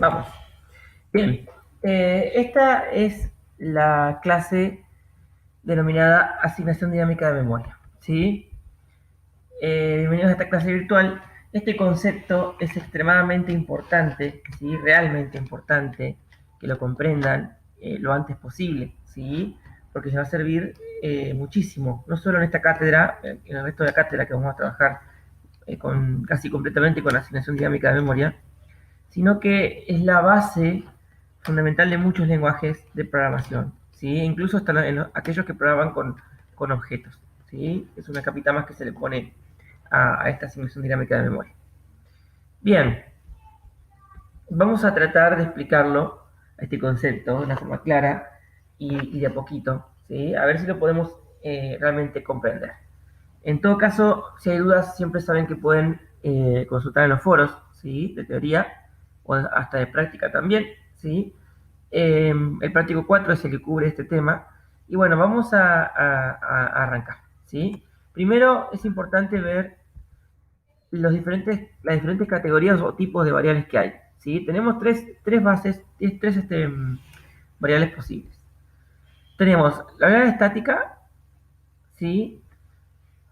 Vamos. Bien. Esta es la clase denominada asignación dinámica de memoria. ¿Sí? Bienvenidos a esta clase virtual. Este concepto es extremadamente importante, ¿sí? Realmente importante que lo comprendan lo antes posible, ¿sí? Porque se va a servir muchísimo, no solo en esta cátedra, en el resto de la cátedra que vamos a trabajar casi completamente con la asignación dinámica de memoria, sino que es la base fundamental de muchos lenguajes de programación, ¿sí? Incluso hasta aquellos que programan con objetos, ¿sí? Es una capita más que se le pone a esta asignación dinámica de memoria. Bien, vamos a tratar de explicarlo, a este concepto, de una forma clara y de a poquito, ¿sí? A ver si lo podemos realmente comprender. En todo caso, si hay dudas, siempre saben que pueden consultar en los foros, ¿sí? De teoría, o hasta de práctica también, ¿sí? El práctico 4 es el que cubre este tema. Y bueno, vamos a arrancar, ¿sí? Primero es importante ver las diferentes categorías o tipos de variables que hay, ¿sí? Tenemos tres bases, tres variables posibles. Tenemos la variable estática, ¿sí?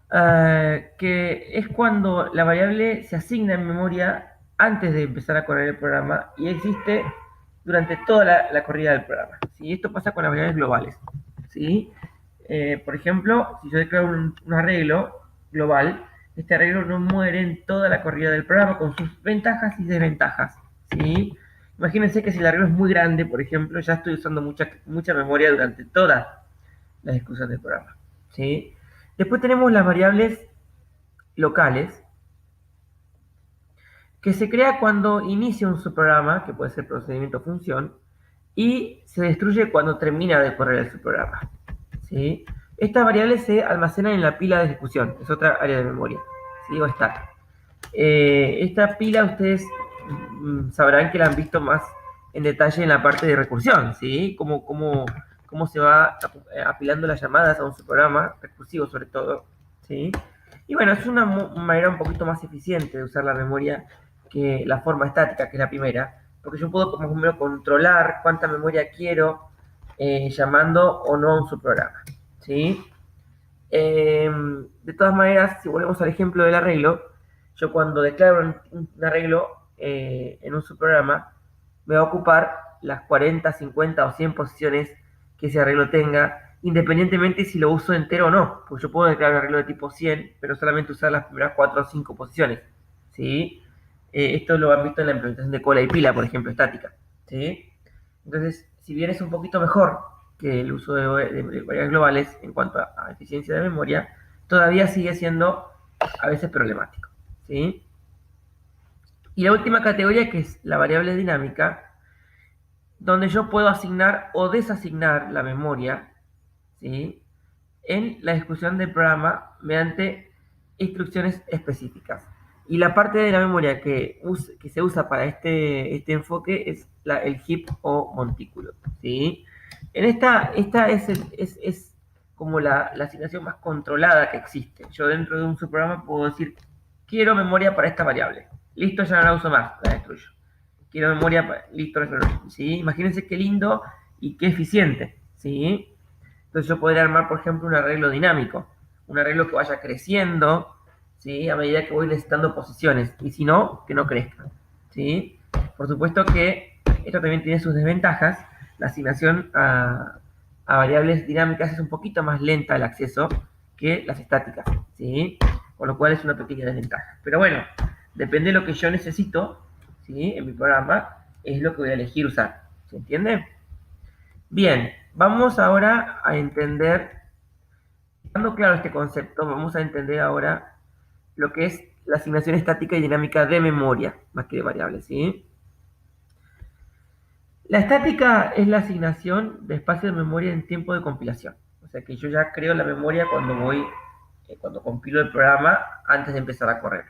Que es cuando la variable se asigna en memoria antes de empezar a correr el programa y existe durante toda la corrida del programa. ¿Sí? Esto pasa con las variables globales. ¿Sí? Por ejemplo, si yo declaro un arreglo global, este arreglo no muere en toda la corrida del programa con sus ventajas y desventajas. ¿Sí? Imagínense que si el arreglo es muy grande, por ejemplo, ya estoy usando mucha memoria durante toda la ejecución del programa. ¿Sí? Después tenemos las variables locales, que se crea cuando inicia un subprograma, que puede ser procedimiento o función, y se destruye cuando termina de correr el subprograma. ¿Sí? Estas variables se almacenan en la pila de ejecución, es otra área de memoria, ¿sí? O stack. Esta pila ustedes sabrán que la han visto más en detalle en la parte de recursión, ¿sí? Cómo se va apilando las llamadas a un subprograma, recursivo sobre todo, ¿sí? Y bueno, es una manera un poquito más eficiente de usar la memoria que la forma estática, que es la primera, porque yo puedo como menos controlar cuánta memoria quiero llamando o no a un subprograma, ¿sí? De todas maneras, si volvemos al ejemplo del arreglo, yo cuando declaro un arreglo en un subprograma, me va a ocupar las 40, 50 o 100 posiciones que ese arreglo tenga, independientemente si lo uso entero o no, porque yo puedo declarar un arreglo de tipo 100, pero solamente usar las primeras 4 o 5 posiciones, ¿sí? Esto lo han visto en la implementación de cola y pila, por ejemplo, estática, ¿sí? Entonces, si bien es un poquito mejor que el uso de variables globales en cuanto a eficiencia de memoria, todavía sigue siendo a veces problemático, ¿sí? Y la última categoría, que es la variable dinámica, donde yo puedo asignar o desasignar la memoria, ¿sí? En la ejecución del programa mediante instrucciones específicas. Y la parte de la memoria que se usa para este enfoque es el heap o montículo, ¿sí? Esta es como la asignación más controlada que existe. Yo dentro de un subprograma puedo decir, quiero memoria para esta variable. Listo, ya no la uso más, la destruyo. Quiero memoria, listo, la destruyo. ¿Sí? Imagínense qué lindo y qué eficiente, ¿sí? Entonces yo podría armar, por ejemplo, un arreglo dinámico, un arreglo que vaya creciendo, ¿sí? A medida que voy necesitando posiciones, y si no, que no crezca, ¿sí? Por supuesto que esto también tiene sus desventajas. La asignación a variables dinámicas es un poquito más lenta el acceso que las estáticas, ¿sí? Con lo cual es una pequeña desventaja. Pero bueno, depende de lo que yo necesito, ¿sí? En mi programa, es lo que voy a elegir usar, ¿se entiende? Bien, vamos ahora a entender, dando claro este concepto, vamos a entender ahora lo que es la asignación estática y dinámica de memoria, más que de variables, ¿sí? La estática es la asignación de espacio de memoria en tiempo de compilación. O sea que yo ya creo la memoria cuando compilo el programa antes de empezar a correr.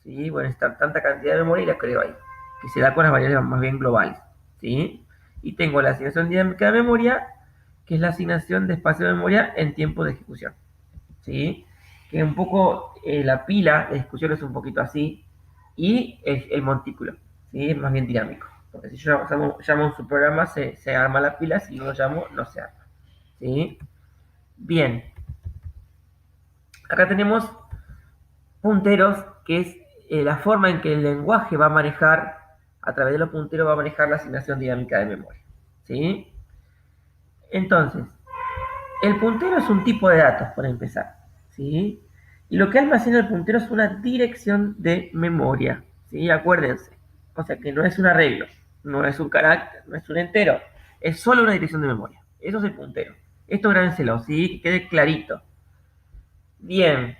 ¿Sí? Bueno, está tanta cantidad de memoria y la creo ahí, que se da con las variables más bien globales. ¿Sí? Y tengo la asignación dinámica de memoria, que es la asignación de espacio de memoria en tiempo de ejecución. ¿Sí? Que un poco la pila de ejecución es un poquito así, y el montículo, ¿sí? Es más bien dinámico. Porque si yo llamo a un subprograma, se arma la pila, si no lo llamo, no se arma. ¿Sí? Bien. Acá tenemos punteros, que es la forma en que el lenguaje va a manejar, a través de los punteros va a manejar la asignación dinámica de memoria. ¿Sí? Entonces, el puntero es un tipo de datos, por empezar. ¿Sí? Y lo que almacena el puntero es una dirección de memoria. ¿Sí? Acuérdense. O sea que no es un arreglo, no es un carácter, no es un entero. Es solo una dirección de memoria. Eso es el puntero. Esto grábenselo, ¿sí? Que quede clarito. Bien.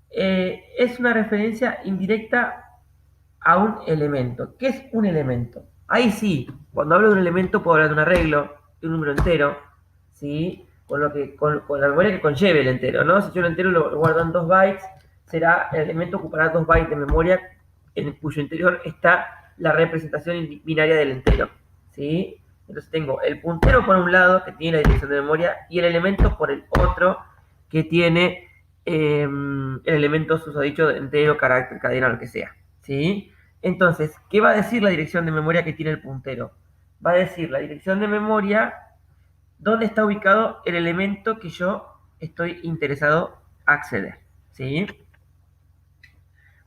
Es una referencia indirecta a un elemento. ¿Qué es un elemento? Ahí sí, cuando hablo de un elemento puedo hablar de un arreglo, de un número entero, ¿sí? Con la memoria que conlleve el entero, ¿no? Si yo el entero lo guardo en 2 bytes, el elemento ocupará 2 bytes de memoria en cuyo interior está la representación binaria del entero, ¿sí? Entonces tengo el puntero por un lado, que tiene la dirección de memoria, y el elemento por el otro, que tiene el elemento susodicho entero, carácter, cadena, lo que sea, ¿sí? Entonces, ¿qué va a decir la dirección de memoria que tiene el puntero? Va a decir la dirección de memoria dónde está ubicado el elemento que yo estoy interesado a acceder, ¿sí?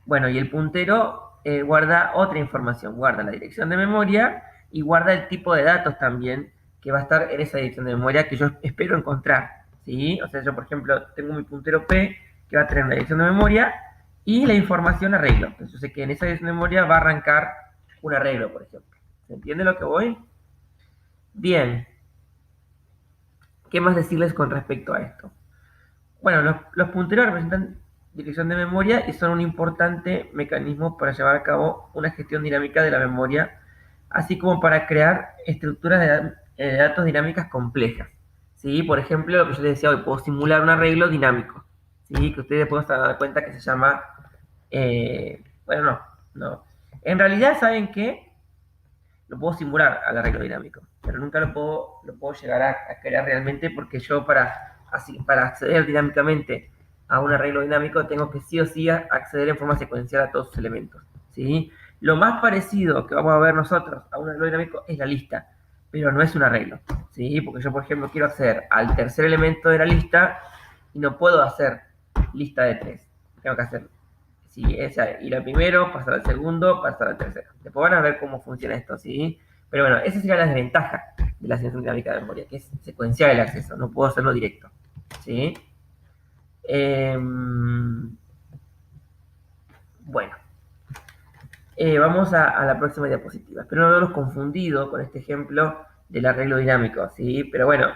Bueno, y el puntero guarda otra información, guarda la dirección de memoria y guarda el tipo de datos también que va a estar en esa dirección de memoria que yo espero encontrar, ¿sí? O sea, yo, por ejemplo, tengo mi puntero P que va a tener la dirección de memoria y la información arreglo. Entonces, yo sé que en esa dirección de memoria va a arrancar un arreglo, por ejemplo. ¿Se entiende lo que voy? Bien. ¿Qué más decirles con respecto a esto? Bueno, los punteros representan dirección de memoria y son un importante mecanismo para llevar a cabo una gestión dinámica de la memoria, así como para crear estructuras de datos dinámicas complejas. ¿Sí? Por ejemplo, lo que yo les decía hoy, puedo simular un arreglo dinámico, ¿sí? Que ustedes pueden dar cuenta que se llama... bueno, no. En realidad, ¿saben qué? Lo puedo simular al arreglo dinámico, pero nunca lo puedo llegar a crear realmente porque yo para acceder dinámicamente a un arreglo dinámico tengo que sí o sí acceder en forma secuencial a todos sus elementos, ¿sí? Lo más parecido que vamos a ver nosotros a un arreglo dinámico es la lista, pero no es un arreglo, ¿sí? Porque yo, por ejemplo, quiero acceder al tercer elemento de la lista y no puedo hacer lista de 3. Tengo que hacer si es ir al primero, pasar al segundo, pasar al tercero. Después van a ver cómo funciona esto, ¿sí? Pero bueno, esa sería la desventaja de la asignación dinámica de memoria, que es secuencial el acceso, no puedo hacerlo directo, ¿sí? Bueno, vamos a la próxima diapositiva. Espero no haberlos confundido con este ejemplo del arreglo dinámico, ¿sí? Pero bueno,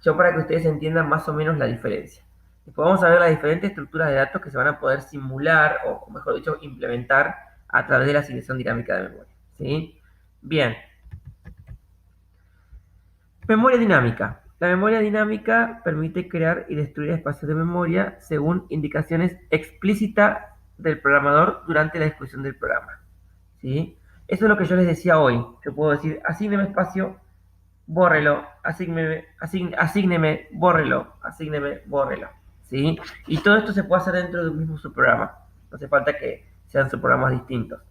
yo para que ustedes entiendan más o menos la diferencia. Después vamos a ver las diferentes estructuras de datos que se van a poder simular, o mejor dicho, implementar a través de la asignación dinámica de memoria, ¿sí? Bien. Memoria dinámica. La memoria dinámica permite crear y destruir espacios de memoria según indicaciones explícitas del programador durante la ejecución del programa, ¿sí? Eso es lo que yo les decía hoy. Yo puedo decir, asígneme espacio, bórrelo, asígneme, bórrelo, ¿sí? Y todo esto se puede hacer dentro de un mismo subprograma. No hace falta que sean subprogramas distintos,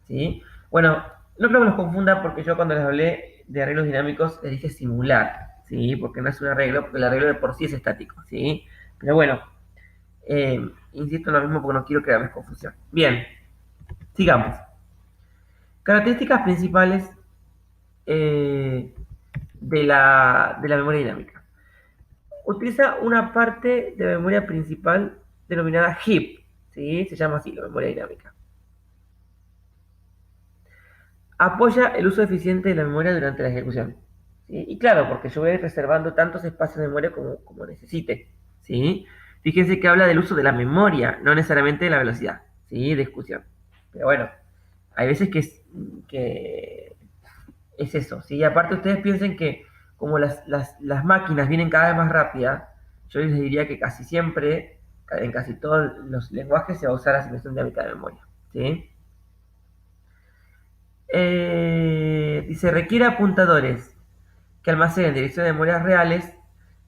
¿sí? Bueno, no creo que los confunda porque yo cuando les hablé de arreglos dinámicos les dije simular, ¿sí? Porque no es un arreglo, porque el arreglo de por sí es estático, ¿sí? Pero bueno, insisto en lo mismo porque no quiero crearles confusión. Bien, sigamos. Características principales de la memoria dinámica. Utiliza una parte de la memoria principal denominada heap, ¿sí? Se llama así la memoria dinámica. Apoya el uso eficiente de la memoria durante la ejecución, ¿sí? Y claro, porque yo voy a ir reservando tantos espacios de memoria como necesite, ¿sí? Fíjense que habla del uso de la memoria, no necesariamente de la velocidad, ¿sí? De ejecución. Pero bueno, hay veces que es eso, ¿sí? Aparte ustedes piensen que como las máquinas vienen cada vez más rápidas, yo les diría que casi siempre, en casi todos los lenguajes, se va a usar asignación dinámica de memoria, ¿sí? Dice, requiere apuntadores que almacenen direcciones de memorias reales,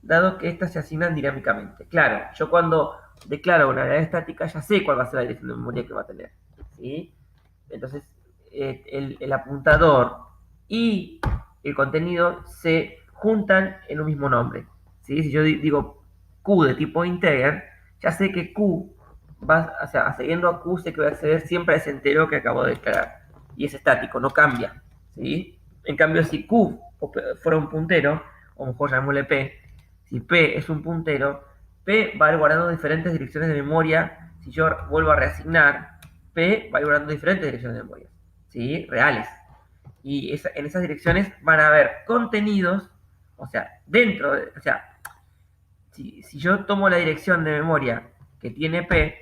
dado que éstas se asignan dinámicamente. Claro, yo cuando declaro una unidad estática ya sé cuál va a ser la dirección de memoria que va a tener, ¿sí? Entonces, el apuntador y el contenido se juntan en un mismo nombre. ¿Sí? Si yo digo Q de tipo integer, ya sé que Q va, o sea, accediendo a Q, sé que voy a acceder siempre a ese entero que acabo de declarar. Y es estático, no cambia. ¿Sí? En cambio, si Q fuera un puntero, o mejor llamémosle P, si P es un puntero, P va a ir guardando diferentes direcciones de memoria. Si yo vuelvo a reasignar, P va a ir guardando diferentes direcciones de memoria, ¿sí? Reales. Y en esas direcciones van a haber contenidos, o sea, o sea, si yo tomo la dirección de memoria que tiene P,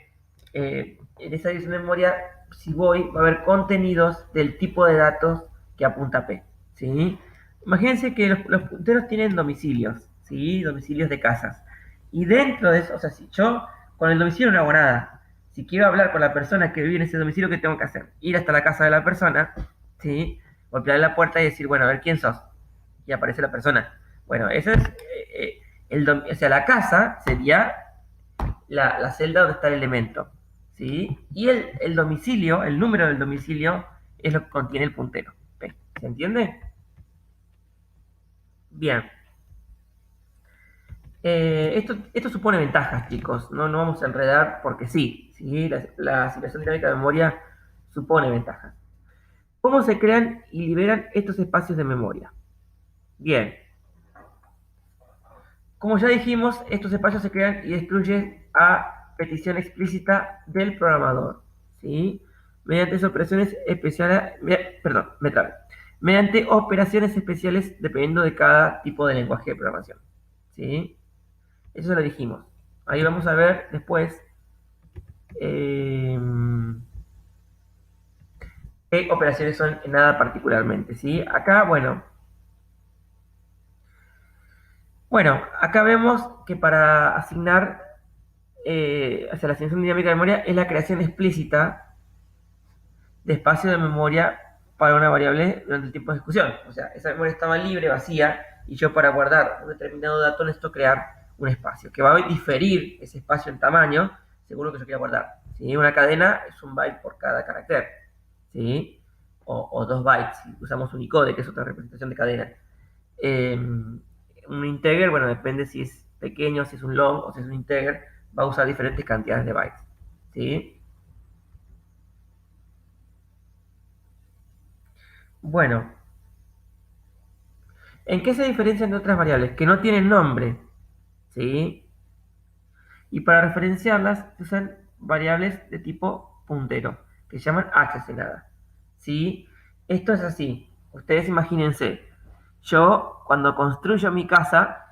en esa dirección de memoria, si voy, va a haber contenidos del tipo de datos que apunta P, ¿sí? Imagínense que los punteros tienen domicilios, ¿sí? Domicilios de casas. Y dentro de eso, o sea, si yo con el domicilio no hago nada, si quiero hablar con la persona que vive en ese domicilio, ¿qué tengo que hacer? Ir hasta la casa de la persona, ¿sí? Golpear la puerta y decir, bueno, a ver quién sos. Y aparece la persona. Bueno, eso es o sea, la casa sería la celda donde está el elemento, ¿sí? Y el domicilio, el número del domicilio, es lo que contiene el puntero. ¿Ve? ¿Se entiende? Bien. Esto supone ventajas, chicos. No vamos a enredar porque sí, ¿sí? La asignación dinámica de memoria supone ventajas. ¿Cómo se crean y liberan estos espacios de memoria? Bien, como ya dijimos, estos espacios se crean y destruyen a petición explícita del programador, ¿sí? Mediante operaciones especiales, perdón, me trabé. Mediante operaciones especiales dependiendo de cada tipo de lenguaje de programación, ¿sí? Eso lo dijimos. Ahí vamos a ver después qué operaciones son en nada particularmente, ¿sí? Acá, bueno, acá vemos que para asignar hacia la asignación dinámica de memoria es la creación explícita de espacio de memoria para una variable durante el tiempo de ejecución. O sea, esa memoria estaba libre, vacía, y yo para guardar un determinado dato necesito crear un espacio, que va a diferir ese espacio en tamaño según lo que yo quiera guardar. ¿Sí? Una cadena es un byte por cada carácter, ¿sí? O 2 bytes, si usamos Unicode, que es otra representación de cadena. Un integer, bueno, depende si es pequeño, si es un long o si es un integer, va a usar diferentes cantidades de bytes, ¿sí? Bueno, ¿en qué se diferencian de otras variables? Que no tienen nombre, ¿sí? Y para referenciarlas se usan variables de tipo puntero, que se llaman access de nada, ¿sí? Esto es así. Ustedes imagínense, yo cuando construyo mi casa,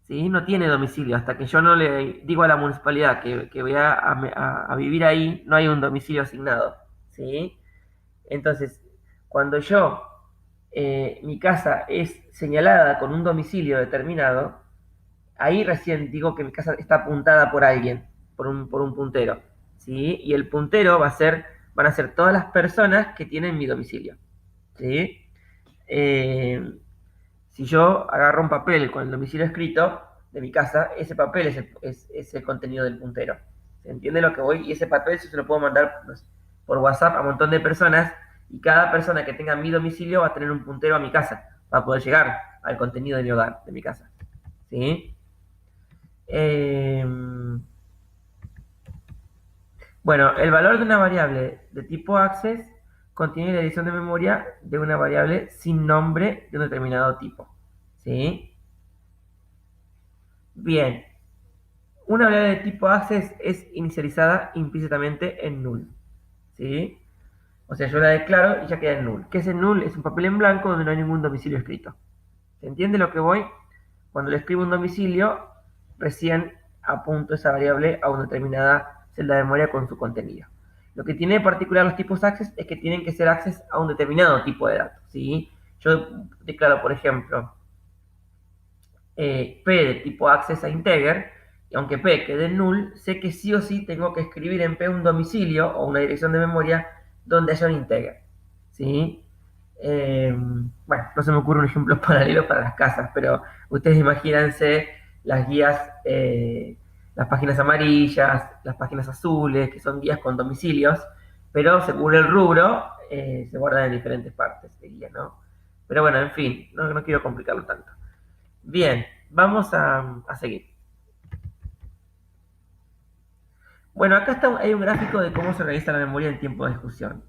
¿sí? No tiene domicilio. Hasta que yo no le digo a la municipalidad que voy a vivir ahí, no hay un domicilio asignado, ¿sí? Entonces, cuando mi casa es señalada con un domicilio determinado, ahí recién digo que mi casa está apuntada por alguien, por un puntero, ¿sí? Y el puntero van a ser todas las personas que tienen mi domicilio, ¿sí? Eh, si yo agarro un papel con el domicilio escrito de mi casa, ese papel es el contenido del puntero. ¿Se entiende lo que voy? Y ese papel se lo puedo mandar por WhatsApp a un montón de personas y cada persona que tenga mi domicilio va a tener un puntero a mi casa para poder llegar al contenido de mi hogar, de mi casa. ¿Sí? Eh, bueno, el valor de una variable de tipo access contiene la edición de memoria de una variable sin nombre de un determinado tipo. ¿Sí? Bien, una variable de tipo access es inicializada implícitamente en null. ¿Sí? O sea, yo la declaro y ya queda en null. ¿Qué es el null? Es un papel en blanco donde no hay ningún domicilio escrito. ¿Se entiende lo que voy? Cuando le escribo un domicilio, recién apunto esa variable a una determinada celda de memoria con su contenido. Lo que tiene de particular los tipos access es que tienen que ser access a un determinado tipo de datos. ¿Sí? Yo declaro, por ejemplo, P de tipo access a integer, y aunque P quede en null, sé que sí o sí tengo que escribir en P un domicilio o una dirección de memoria donde haya un integer. ¿Sí? Bueno, no se me ocurre un ejemplo paralelo para las casas, pero ustedes imagínense las guías, las páginas amarillas, las páginas azules, que son guías con domicilios, pero según el rubro, se guardan en diferentes partes, diría, ¿no? Pero bueno, en fin, no quiero complicarlo tanto. Bien, vamos a seguir. Bueno, acá hay un gráfico de cómo se organiza la memoria en tiempo de ejecución.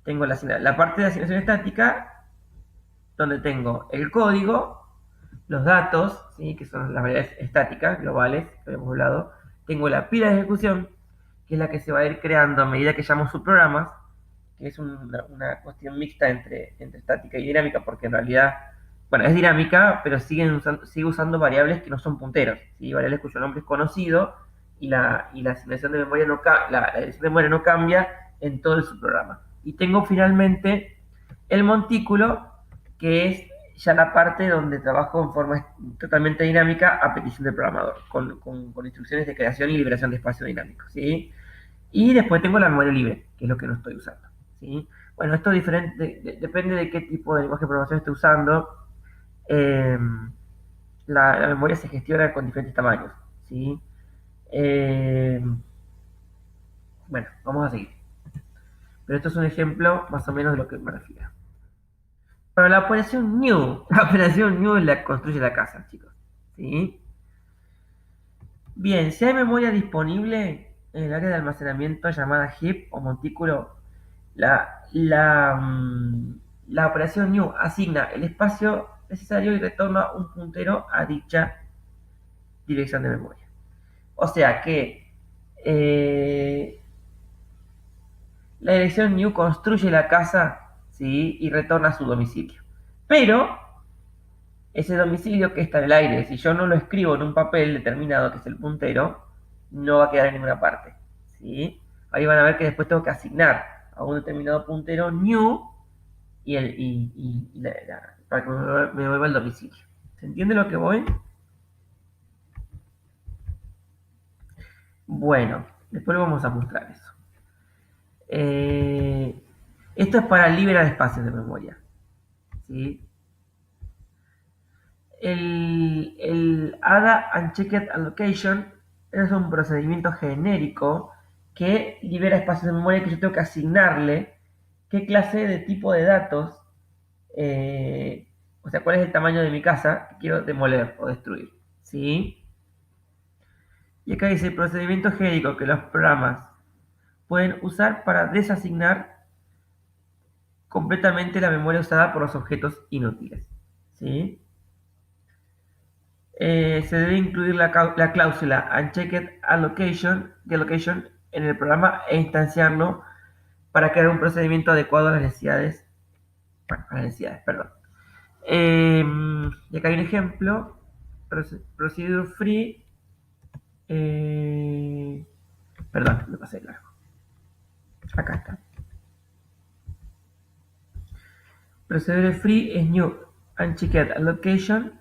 Tengo la parte de asignación estática, donde tengo el código, los datos, ¿sí? Que son las variables estáticas, globales, que habíamos hablado. Tengo la pila de ejecución, que es la que se va a ir creando a medida que llamo subprogramas, que es una cuestión mixta entre estática y dinámica, porque en realidad, bueno, es dinámica, pero sigue usando variables que no son punteros, ¿sí? Variables cuyo nombre es conocido y la asignación de memoria la dirección de memoria no cambia en todo el subprograma. Y tengo finalmente el montículo, que es ya la parte donde trabajo en forma totalmente dinámica a petición del programador, con instrucciones de creación y liberación de espacio dinámico, ¿sí? Y después tengo la memoria libre, que es lo que no estoy usando, ¿sí? Bueno, esto es diferente, depende de qué tipo de lenguaje de programación esté usando. Eh, la memoria se gestiona con diferentes tamaños, ¿sí? Eh, bueno, vamos a seguir. Pero esto es un ejemplo más o menos de lo que me refiero. Para la operación new, la operación new la construye la casa, chicos, ¿sí? Bien, si hay memoria disponible en el área de almacenamiento llamada heap o montículo, la, la, mm, la operación new asigna el espacio necesario y retorna un puntero a dicha dirección de memoria. O sea que la dirección new construye la casa, ¿sí? Y retorna su domicilio. Pero ese domicilio que está en el aire, si yo no lo escribo en un papel determinado, que es el puntero, no va a quedar en ninguna parte, ¿sí? Ahí van a ver que después tengo que asignar a un determinado puntero new para que me devuelva el domicilio. ¿Se entiende lo que voy? Bueno, después lo vamos a mostrar eso. Esto es para liberar espacios de memoria, ¿sí? El ADA Unchecked Allocation es un procedimiento genérico que libera espacios de memoria que yo tengo que asignarle qué clase de tipo de datos, o sea, cuál es el tamaño de mi casa que quiero demoler o destruir, ¿sí? Y acá dice procedimiento genérico que los programas pueden usar para desasignar completamente la memoria usada por los objetos inútiles, ¿sí? Se debe incluir la cláusula Unchecked Allocation en el programa e instanciarlo para crear un procedimiento adecuado a las necesidades. Bueno, a las necesidades, perdón. Y acá hay un ejemplo. Procedure free. Perdón, me pasé de largo. Acá está. Procedure free es new unchecked allocation.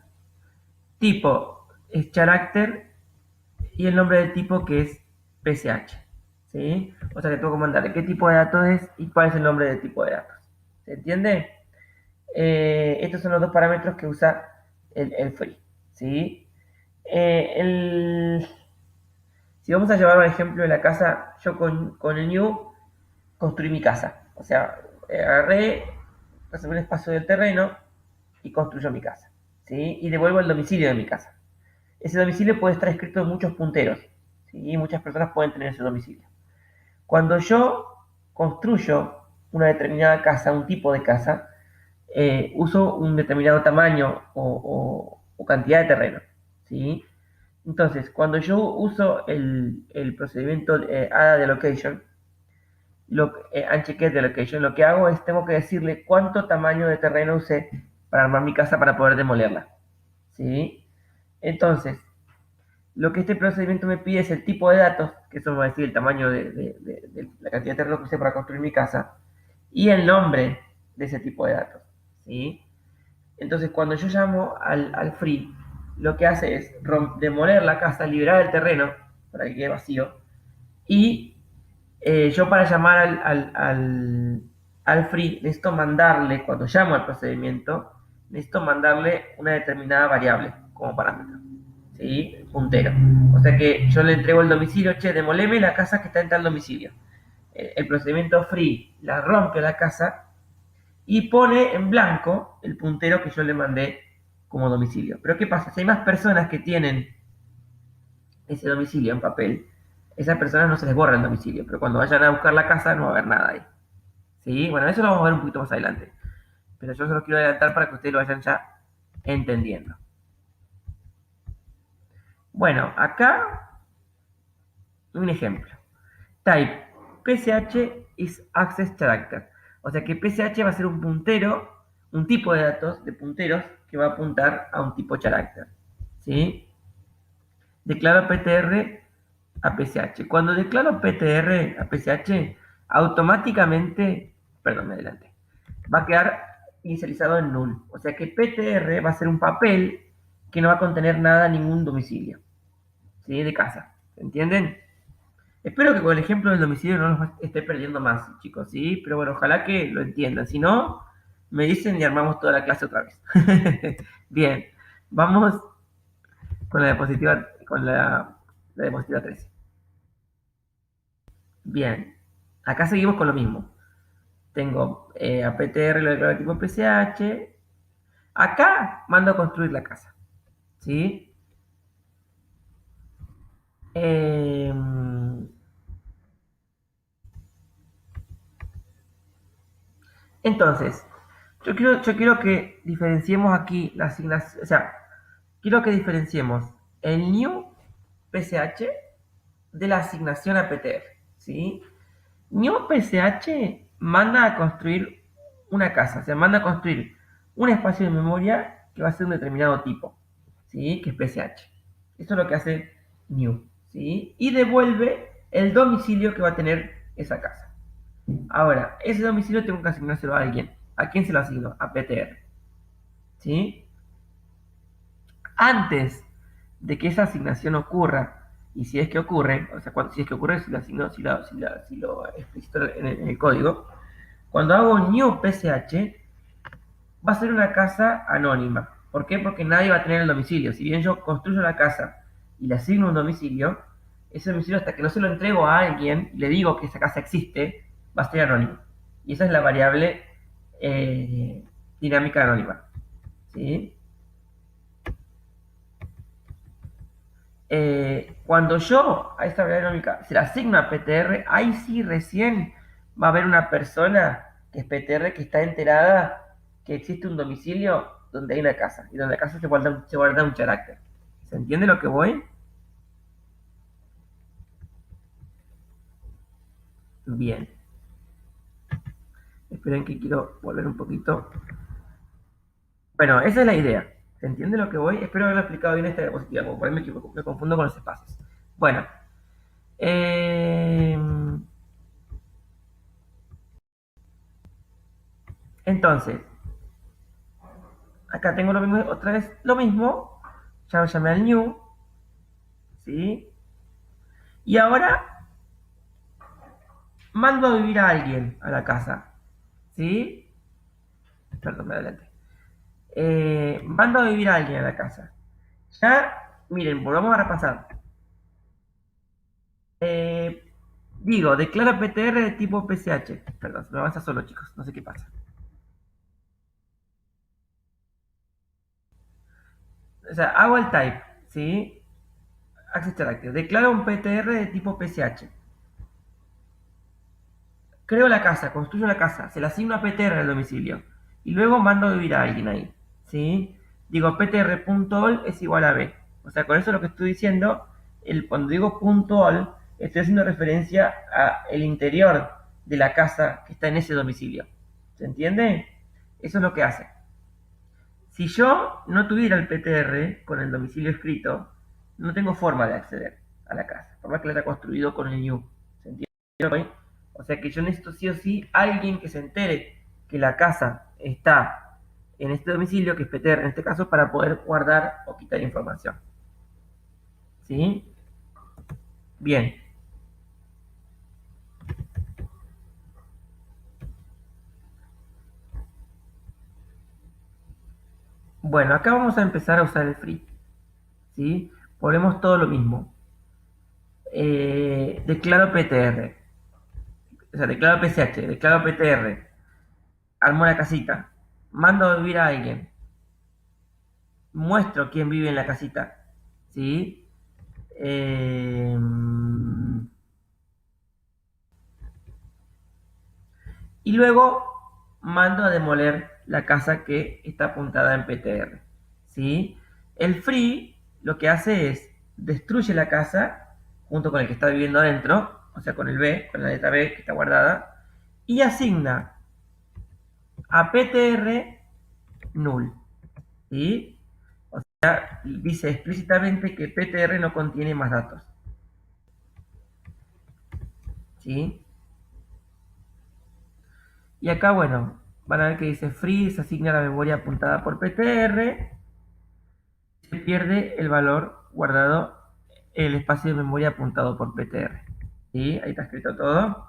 Tipo es character y el nombre del tipo que es PSH, ¿sí? O sea que tengo que mandarle qué tipo de datos es y cuál es el nombre del tipo de datos. ¿Se entiende? Estos son los dos parámetros que usa el free, ¿sí? Si vamos a llevar un ejemplo de la casa, yo con el new construí mi casa. O sea, agarré, reservé un espacio del terreno y construyo mi casa, ¿sí? Y devuelvo el domicilio de mi casa. Ese domicilio puede estar escrito en muchos punteros, ¿sí? Muchas personas pueden tener ese domicilio. Cuando yo construyo una determinada casa, un tipo de casa, uso un determinado tamaño o cantidad de terreno, ¿sí? Entonces, cuando yo uso el procedimiento ADA de location, unchecked de location, lo que hago es tengo que decirle cuánto tamaño de terreno usé para armar mi casa para poder demolerla, ¿sí? Entonces, lo que este procedimiento me pide es el tipo de datos, que eso me va a decir el tamaño de la cantidad de terreno que usé para construir mi casa, y el nombre de ese tipo de datos, ¿sí? Entonces, cuando yo llamo al free, lo que hace es demoler la casa, liberar el terreno para que quede vacío, y yo para llamar al free necesito mandarle, cuando llamo al procedimiento, necesito mandarle una determinada variable como parámetro, ¿sí? Puntero. O sea que yo le entrego el domicilio, che, demoleme la casa que está en tal domicilio. el procedimiento free la rompe la casa y pone en blanco el puntero que yo le mandé como domicilio. Pero ¿qué pasa? Si hay más personas que tienen ese domicilio en papel, esas personas no se les borra el domicilio, pero cuando vayan a buscar la casa no va a haber nada ahí. ¿Sí? Bueno, eso lo vamos a ver un poquito más adelante. Pero yo se lo quiero adelantar para que ustedes lo vayan ya entendiendo. Bueno, acá un ejemplo. Type PCH is access character. O sea que PCH va a ser un puntero, un tipo de datos, de punteros, que va a apuntar a un tipo character. ¿Sí? Declaro PTR a PCH. Cuando declaro PTR a PCH, automáticamente, perdón, me adelante, va a quedar inicializado en null. O sea que PTR va a ser un papel que no va a contener nada, ningún domicilio, ¿sí? De casa. ¿Entienden? Espero que con el ejemplo del domicilio no los esté perdiendo más, chicos, ¿sí? Pero bueno, ojalá que lo entiendan. Si no, me dicen y armamos toda la clase otra vez. Bien, vamos con la diapositiva, la diapositiva 13. Bien, acá seguimos con lo mismo. Tengo a PTR, lo declaro de tipo PCH. Acá mando a construir la casa, ¿sí? Eh, entonces, yo quiero que diferenciemos aquí la asignación, o sea, quiero que diferenciemos el new PCH de la asignación a PTR, ¿sí? New PCH manda a construir una casa, o sea, manda a construir un espacio de memoria que va a ser un determinado tipo, ¿sí? Que es PCH. Eso es lo que hace new, ¿sí? Y devuelve el domicilio que va a tener esa casa. Ahora, ese domicilio tengo que asignárselo a alguien. ¿A quién se lo asigno? A PTR, ¿sí? Antes de que esa asignación ocurra, y si es que ocurre, o sea, si es que ocurre, si lo asigno, si lo explicito en el código, cuando hago new PCH, va a ser una casa anónima. ¿Por qué? Porque nadie va a tener el domicilio. Si bien yo construyo la casa y le asigno un domicilio, ese domicilio hasta que no se lo entrego a alguien y le digo que esa casa existe, va a ser anónimo. Y esa es la variable dinámica anónima. ¿Sí? Cuando yo a esta variable dinámica se la asigno a PTR, ahí sí recién va a haber una persona que es PTR que está enterada que existe un domicilio donde hay una casa y donde la casa se guarda un carácter. ¿Se entiende lo que voy? Bien. Esperen que quiero volver un poquito. Bueno, esa es la idea. ¿Se entiende lo que voy? Espero haberlo explicado bien esta diapositiva, porque por ahí me confundo con los espacios. Bueno. Eh, entonces, acá tengo lo mismo, otra vez lo mismo. Ya llamé al new, ¿sí? Y ahora mando a vivir a alguien a la casa, ¿sí? Perdón, me adelanté. Mando a vivir a alguien a la casa. Ya, miren, volvamos a repasar. Eh, digo, declara PTR de tipo PCH. Perdón, se me avanza solo, chicos, no sé qué pasa. O sea, hago el type, ¿sí? Access Character. Declaro un PTR de tipo PCH. Creo la casa, construyo la casa, se la asigno a PTR al domicilio y luego mando a vivir a alguien ahí, ¿sí? Digo ptr.all es igual a b. O sea, con eso lo que estoy diciendo, cuando digo .all, estoy haciendo referencia a el interior de la casa que está en ese domicilio. ¿Se entiende? Eso es lo que hace. Si yo no tuviera el PTR con el domicilio escrito, no tengo forma de acceder a la casa, por más que la haya construido con el new. ¿Se entiende? O sea que yo necesito sí o sí alguien que se entere que la casa está en este domicilio, que es PTR en este caso, para poder guardar o quitar información. ¿Sí? Bien. Bueno, acá vamos a empezar a usar el free. ¿Sí? Ponemos todo lo mismo. Declaro PTR. o sea, declaro PCH, declaro PTR, armo la casita, mando a vivir a alguien, muestro quién vive en la casita, ¿sí? Eh, y luego mando a demoler la casa que está apuntada en PTR, ¿sí? El free lo que hace es destruye la casa junto con el que está viviendo adentro, o sea, con el B, con la letra B que está guardada, y asigna a PTR null, ¿sí? O sea, dice explícitamente que PTR no contiene más datos, ¿sí? Y acá, bueno, van a ver que dice free, se asigna la memoria apuntada por PTR, se pierde el valor guardado en el espacio de memoria apuntado por PTR. ¿Sí? Ahí está escrito todo.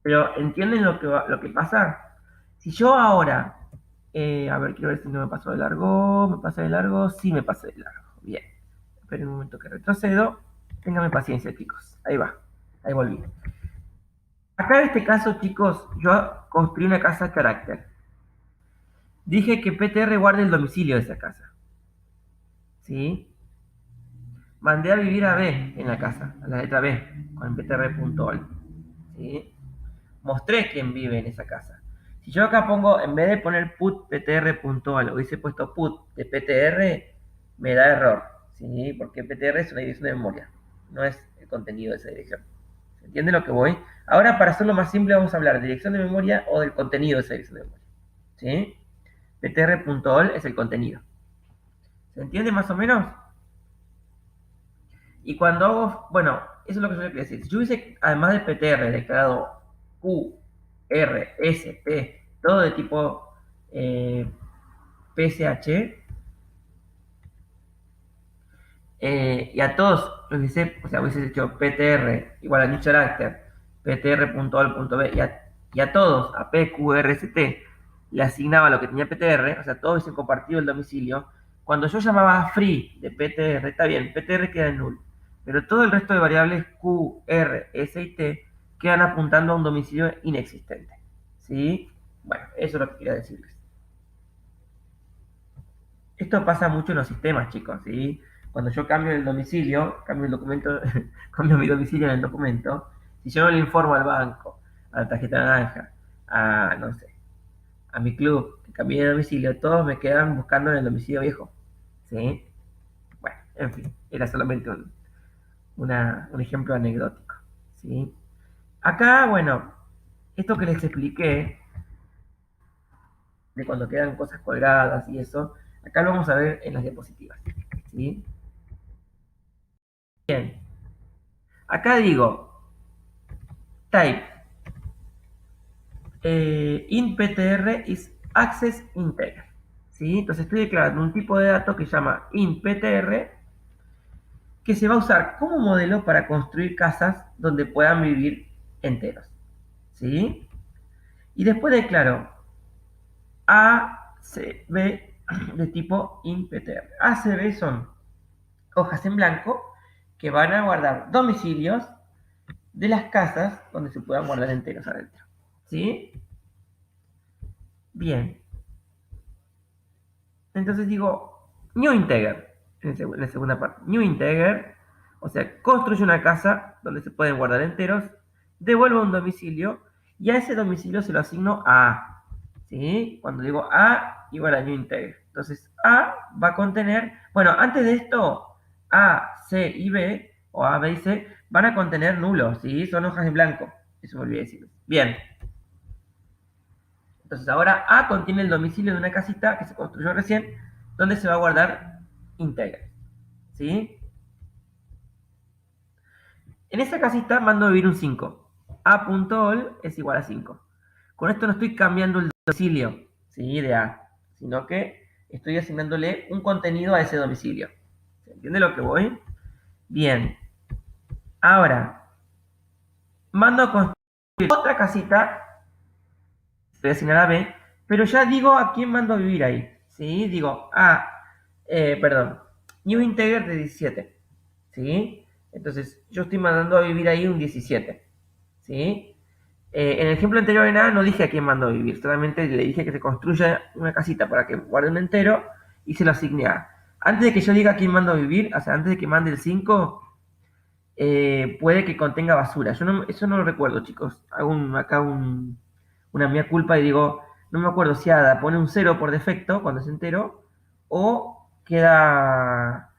Pero ¿entienden lo que pasa? Si yo ahora, a ver, quiero ver si no me pasó de largo, me pasé de largo, sí me pasé de largo. Bien. Esperen un momento que retrocedo. Ténganme paciencia, chicos. Ahí va. Ahí volví. Acá en este caso, chicos, yo construí una casa carácter. Dije que PTR guarde el domicilio de esa casa. ¿Sí? Mandé a vivir a B en la casa, a la letra B, con ptr.ol. ¿Sí? Mostré quién vive en esa casa. Si yo acá pongo, en vez de poner put ptr.ol, hubiese puesto put de ptr, me da error. ¿Sí? Porque ptr es una dirección de memoria, no es el contenido de esa dirección. ¿Se entiende lo que voy? Ahora, para hacerlo más simple, vamos a hablar de dirección de memoria o del contenido de esa dirección de memoria. ¿Sí? ptr.ol es el contenido. ¿Se entiende más o menos? Y cuando hago, bueno, eso es lo que yo le quería decir. Si yo hubiese, además de PTR, declarado Q, R, S, T, todo de tipo PSH, y a todos los hubiese, o sea, hubiese hecho PTR igual a new character, ptr.ol.b, y a todos, a P, Q, R, S, T, le asignaba lo que tenía PTR, o sea, todos hubiesen compartido el domicilio. Cuando yo llamaba a free de PTR, está bien, PTR queda en null, pero todo el resto de variables Q, R, S y T quedan apuntando a un domicilio inexistente. ¿Sí? Bueno, eso es lo que quería decirles. Esto pasa mucho en los sistemas, chicos, ¿sí? Cuando yo cambio el domicilio, cambio el documento, cambio mi domicilio en el documento, si yo no le informo al banco, a la tarjeta naranja, a, no sé, a mi club, que cambié de domicilio, todos me quedan buscando en el domicilio viejo, ¿sí? Bueno, en fin, era solamente un ejemplo anecdótico, ¿sí? Acá, bueno, esto que les expliqué, de cuando quedan cosas colgadas y eso, acá lo vamos a ver en las diapositivas, ¿sí? Bien, acá digo, type int ptr is access integer. ¿Sí? Entonces estoy declarando un tipo de dato que se llama int ptr que se va a usar como modelo para construir casas donde puedan vivir enteros. ¿Sí? Y después declaro ACB de tipo int ptr. ACB son hojas en blanco que van a guardar domicilios de las casas donde se puedan guardar enteros adentro. ¿Sí? Bien. Entonces digo, new integer, en la segunda parte. New integer, o sea, construye una casa donde se pueden guardar enteros, devuelvo un domicilio y a ese domicilio se lo asigno a A. ¿Sí? Cuando digo A, igual a new integer. Entonces, A va a contener, bueno, antes de esto, A, C y B, o A, B y C, van a contener nulos, ¿sí? Son hojas en blanco. Eso me olvidé decir. Bien. Entonces ahora A contiene el domicilio de una casita que se construyó recién, donde se va a guardar integer. ¿Sí? En esa casita mando a vivir un 5. A.ol es igual a 5. Con esto no estoy cambiando el domicilio, ¿sí? De A, sino que estoy asignándole un contenido a ese domicilio. ¿Se entiende lo que voy? Bien. Ahora, mando a construir otra casita, voy a asignar a B, pero ya digo a quién mando a vivir ahí. ¿Sí? Digo, perdón, new integer de 17. ¿Sí? Entonces, yo estoy mandando a vivir ahí un 17. ¿Sí? En el ejemplo anterior de nada no dije a quién mando a vivir, solamente le dije que se construya una casita para que guarde un entero y se lo asigne a. Antes de que yo diga a quién mando a vivir, o sea, antes de que mande el 5, puede que contenga basura. Yo no, eso no lo recuerdo, chicos. Hago una mea culpa y digo, no me acuerdo si Ada pone un 0 por defecto cuando es entero o queda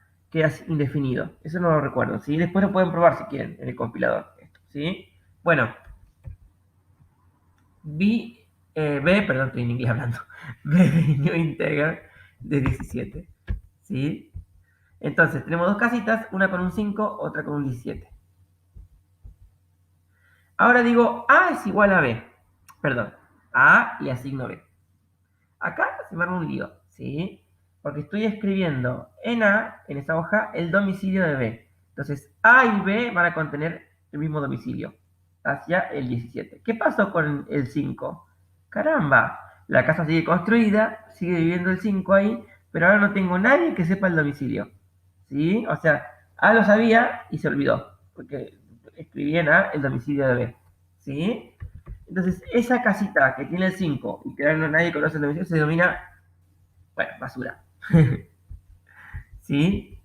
indefinido. Eso no lo recuerdo, ¿sí? Después lo pueden probar si quieren en el compilador. ¿Sí? Bueno, perdón, estoy en inglés hablando. B de New Integer de 17. ¿Sí? Entonces, tenemos dos casitas, una con un 5, otra con un 17. Ahora digo A es igual a B. Perdón, a A le asigno B. Acá se me arma un lío, ¿sí? Porque estoy escribiendo en A, en esa hoja, el domicilio de B. Entonces, A y B van a contener el mismo domicilio, hacia el 17. ¿Qué pasó con el 5? Caramba, la casa sigue construida, sigue viviendo el 5 ahí, pero ahora no tengo nadie que sepa el domicilio, ¿sí? O sea, A lo sabía y se olvidó, porque escribí en A el domicilio de B, ¿sí? Entonces, esa casita que tiene el 5 y que nadie conoce el domicilio se denomina, bueno, basura. ¿Sí?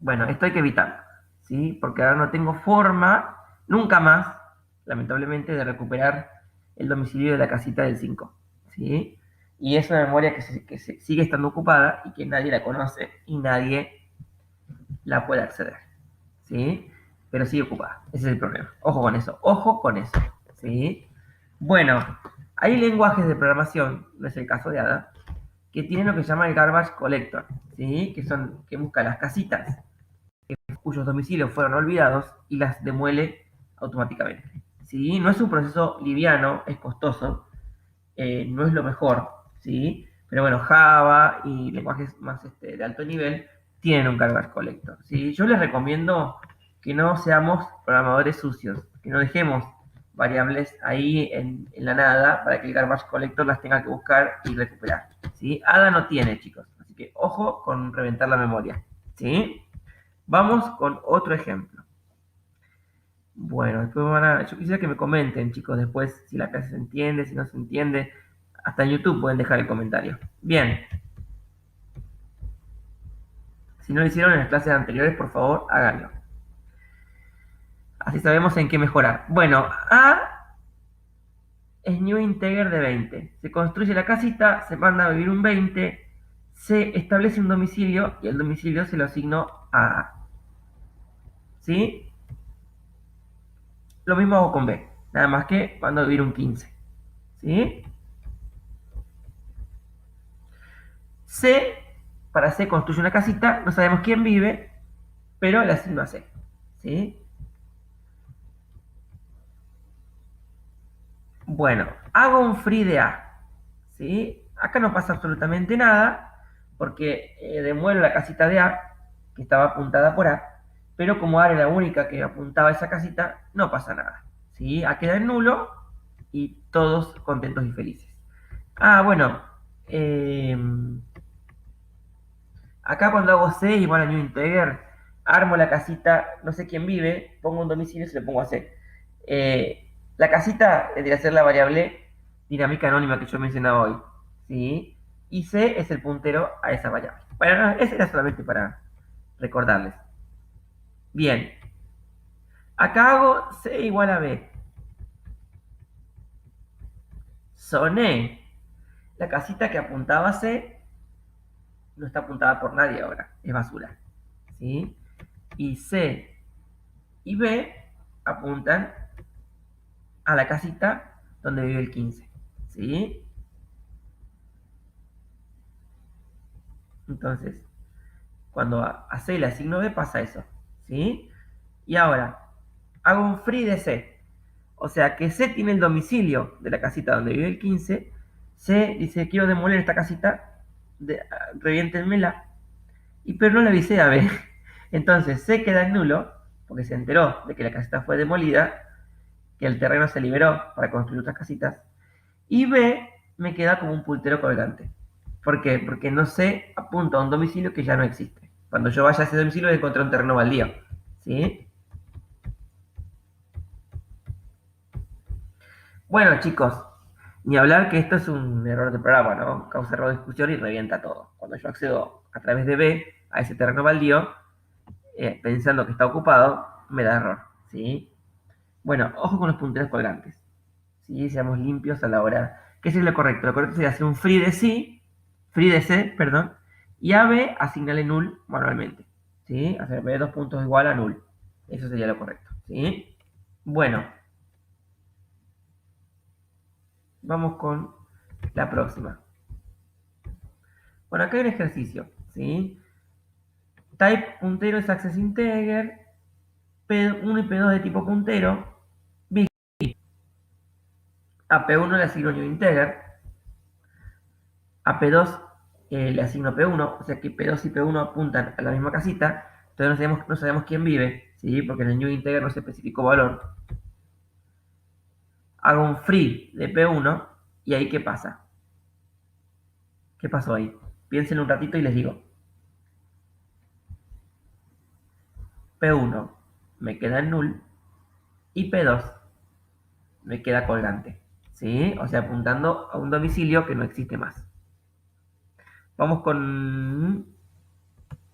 Bueno, esto hay que evitarlo, ¿sí? Porque ahora no tengo forma, nunca más, lamentablemente, de recuperar el domicilio de la casita del 5, ¿sí? Y es una memoria que sigue estando ocupada y que nadie la conoce y nadie la puede acceder, ¿sí? Pero sigue ocupada, ese es el problema. Ojo con eso, ¿sí? Bueno, hay lenguajes de programación, no es el caso de Ada, que tienen lo que se llama el garbage collector, ¿sí? Que busca las casitas cuyos domicilios fueron olvidados y las demuele automáticamente. ¿Sí? No es un proceso liviano, es costoso, no es lo mejor, ¿sí? Pero bueno, Java y lenguajes más de alto nivel tienen un garbage collector, ¿sí? Yo les recomiendo que no seamos programadores sucios, que no dejemos variables ahí en la nada para que el garbage collector las tenga que buscar y recuperar, ¿sí? Ada no tiene, chicos, así que ojo con reventar la memoria, ¿sí? Vamos con otro ejemplo. Bueno, después yo quisiera que me comenten, chicos, después si la clase se entiende, si no se entiende. Hasta en YouTube pueden dejar el comentario. Bien, si no lo hicieron en las clases anteriores, por favor, háganlo. Así sabemos en qué mejorar. Bueno, A es New Integer de 20. Se construye la casita, se manda a vivir un 20, se establece un domicilio y el domicilio se lo asigno a A. ¿Sí? Lo mismo hago con B, nada más que mando a vivir un 15. ¿Sí? C, para C construye una casita, no sabemos quién vive, pero le asigno a C. ¿Sí? Bueno, hago un free de A. ¿Sí? Acá no pasa absolutamente nada, porque demuelo la casita de A, que estaba apuntada por A, pero como A era la única que apuntaba a esa casita, no pasa nada. ¿Sí? A queda en nulo y todos contentos y felices. Ah, bueno, eh, acá cuando hago C igual a New Integer, armo la casita, no sé quién vive, pongo un domicilio y se lo pongo a C. La casita debería ser la variable dinámica anónima que yo mencionaba hoy, ¿sí? Y C es el puntero a esa variable. Bueno, ese era solamente para recordarles. Bien, acá hago C igual a B. Soné. La casita que apuntaba a C no está apuntada por nadie ahora, es basura, ¿sí? Y C y B apuntan a la casita donde vive el 15, ¿sí? Entonces, cuando a C le asigno B pasa eso, ¿sí? Y ahora, hago un free de C. O sea que C tiene el domicilio de la casita donde vive el 15. C dice, quiero demoler esta casita, reviéntenmela. Pero no le avisé a B. Entonces C queda en nulo, porque se enteró de que la casita fue demolida, que el terreno se liberó para construir otras casitas. Y B me queda como un puntero colgante. ¿Por qué? Porque no C apunta a un domicilio que ya no existe. Cuando yo vaya a ese domicilio voy a encontrar un terreno baldío. ¿Sí? Bueno, chicos, ni hablar que esto es un error de programa, ¿no? Causa error de discusión y revienta todo. Cuando yo accedo a través de B a ese terreno baldío, pensando que está ocupado, me da error, ¿sí? Bueno, ojo con los punteros colgantes, ¿sí? Seamos limpios a la hora. ¿Qué sería lo correcto? Lo correcto sería hacer un free de C, perdón, y a B asignarle null manualmente, ¿sí? Hacer B dos puntos igual a null. Eso sería lo correcto, ¿sí? Bueno, vamos con la próxima. Bueno, acá hay un ejercicio, ¿sí? Type puntero es access integer, P1 y P2 de tipo puntero, big. A P1 le asigno new integer, a P2 le asigno P1, o sea que P2 y P1 apuntan a la misma casita, entonces no sabemos quién vive, ¿sí? Porque en el new integer no se especificó valor. Hago un free de P1 y ahí ¿qué pasa? ¿Qué pasó ahí? Piensen un ratito y les digo. P1 me queda en null y P2 me queda colgante, ¿sí? O sea, apuntando a un domicilio que no existe más. Vamos con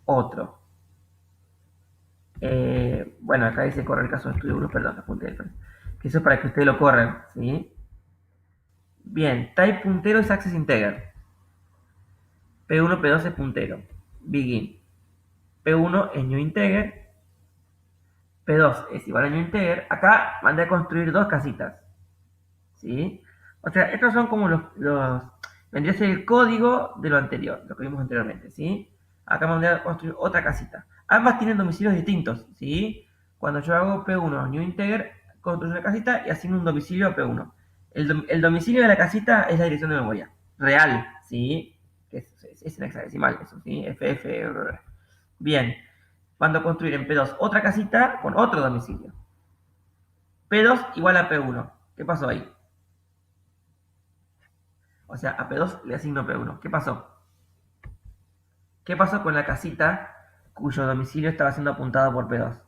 otro. Bueno, acá dice correr el caso de estudio 1, perdón, apunté que eso es para que ustedes lo corran, ¿sí? Bien, type puntero es access integer. P1, P2 es puntero. Begin. P1 es new integer. P2 es igual a new integer. Acá mandé a construir dos casitas, ¿sí? O sea, estos son como vendría a ser el código de lo anterior, lo que vimos anteriormente, ¿sí? Acá mandé a construir otra casita. Ambas tienen domicilios distintos, ¿sí? Cuando yo hago P1 new integer, construyo una casita y asigno un domicilio a P1. El domicilio de la casita es la dirección de memoria, real, ¿sí? Es en hexadecimal, eso, ¿sí? FF. Bien, mando a construir en P2 otra casita con otro domicilio. P2 igual a P1. ¿Qué pasó ahí? O sea, a P2 le asigno P1. ¿Qué pasó? ¿Qué pasó con la casita cuyo domicilio estaba siendo apuntado por P2?